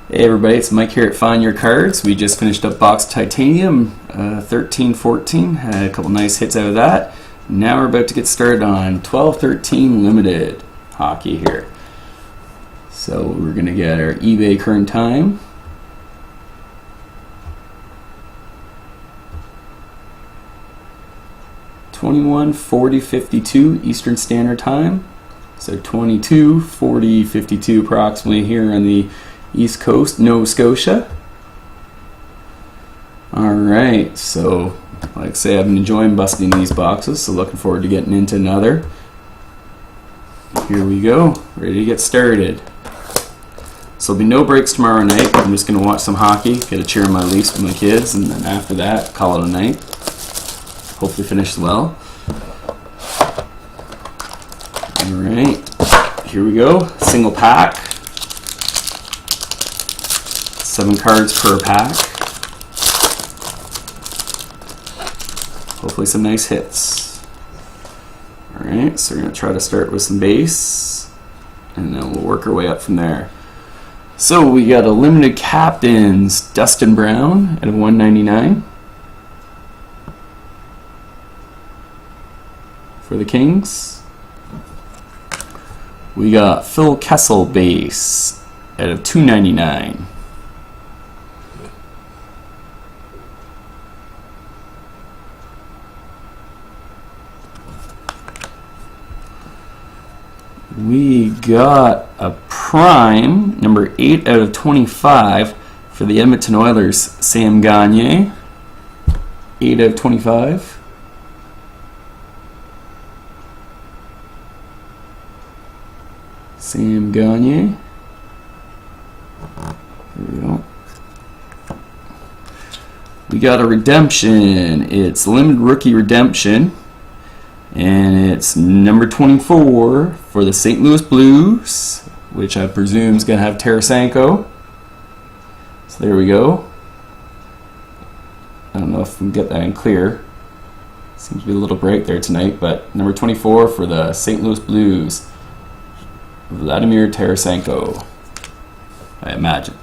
Hey everybody, it's Mike here at Find Your Cards. We just finished up box Titanium 13-14. Had a couple nice hits out of that. Now we're about to get started on 12-13 Limited hockey here. So we're going to get our eBay current time. (21:40:52) Eastern Standard Time. So 22:40:52 approximately here on the East Coast, Nova Scotia. Alright, so like I say, I've been enjoying busting these boxes, so looking forward to getting into another. Here we go, ready to get started. So there'll be no breaks tomorrow night. I'm just going to watch some hockey, get a cheer on my Leafs with my kids, and then after that, call it a night. Hopefully finish well. Alright, here we go, single pack. 7 cards per pack. Hopefully some nice hits. Alright, so we're going to try to start with some base, and then we'll work our way up from there. So we got a limited captains, Dustin Brown at $1.99 for the Kings. We got Phil Kessel base at $2.99. We got a prime, number 8 out of 25 for the Edmonton Oilers, Sam Gagner. 8 out of 25. Sam Gagner. There we go. We got a redemption. It's limited rookie redemption. And it's number 24 for the St. Louis Blues, which I presume is going to have Tarasenko. So there we go. I don't know if we can get that in clear. Seems to be a little bright there tonight, but number 24 for the St. Louis Blues, Vladimir Tarasenko, I imagine.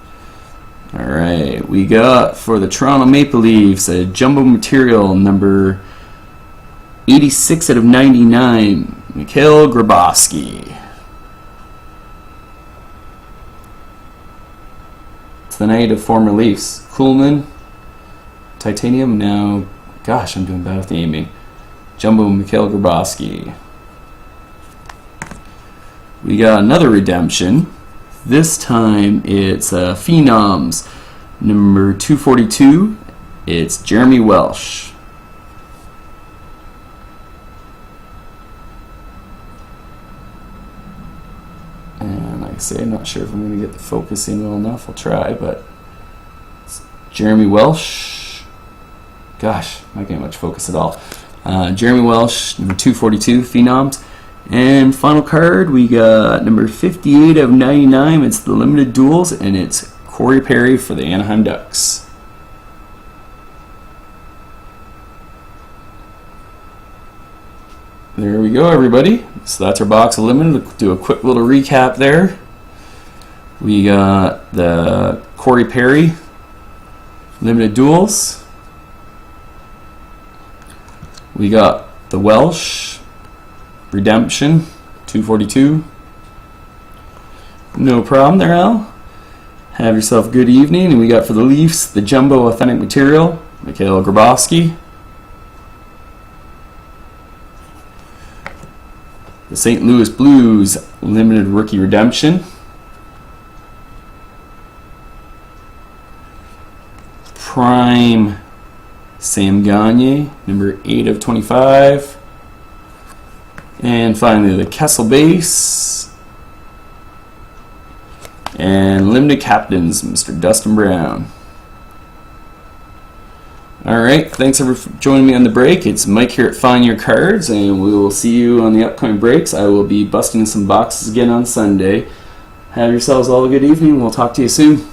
Alright, we got for the Toronto Maple Leafs a jumbo material number 86 out of 99, Mikhail Grabowski. It's the night of former Leafs. Kuhlman, Titanium, now, gosh, I'm doing bad with the aiming. Jumbo Mikhail Grabowski. We got another redemption. This time it's Phenoms, number 242. It's Jeremy Welsh. And like I say, I'm not sure if I'm going to get the focus in well enough. I'll try, but it's Jeremy Welsh. Gosh, not getting much focus at all. Jeremy Welsh, number 242, Phenoms. And final card, we got number 58 of 99. It's the limited duels, and it's Corey Perry for the Anaheim Ducks. There we go, everybody. So that's our box of limited. We'll do a quick little recap there. We got the Corey Perry limited duels. We got the Welsh redemption 242. No problem there, Al. Have yourself a good evening. And we got for the Leafs the jumbo authentic material, Mikhail Grabowski. The St. Louis Blues limited rookie redemption. Prime Sam Gagner, number 8 of 25. And finally the Kessel base. And limited captains, Mr. Dustin Brown. Alright, thanks everyone for joining me on the break. It's Mike here at Find Your Cards, and we will see you on the upcoming breaks. I will be busting some boxes again on Sunday. Have yourselves all a good evening. We'll talk to you soon.